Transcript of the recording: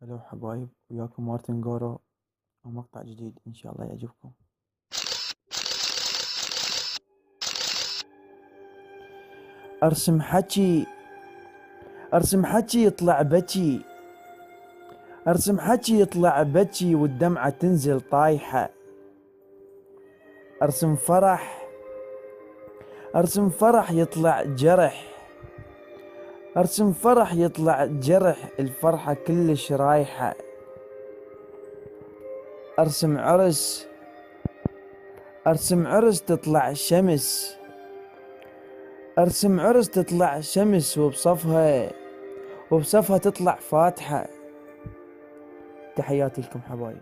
هلو حبايب، وياكم مارتن جورو ومقطع جديد ان شاء الله يعجبكم. ارسم حكي، ارسم حكي يطلع بكي، ارسم حكي يطلع بكي والدمعة تنزل طايحة. ارسم فرح، ارسم فرح يطلع جرح، ارسم فرح يطلع جرح، الفرحة كلش رايحة. ارسم عرس، ارسم عرس تطلع شمس، ارسم عرس تطلع شمس وبصفها تطلع فاتحة. تحياتي لكم حبايب.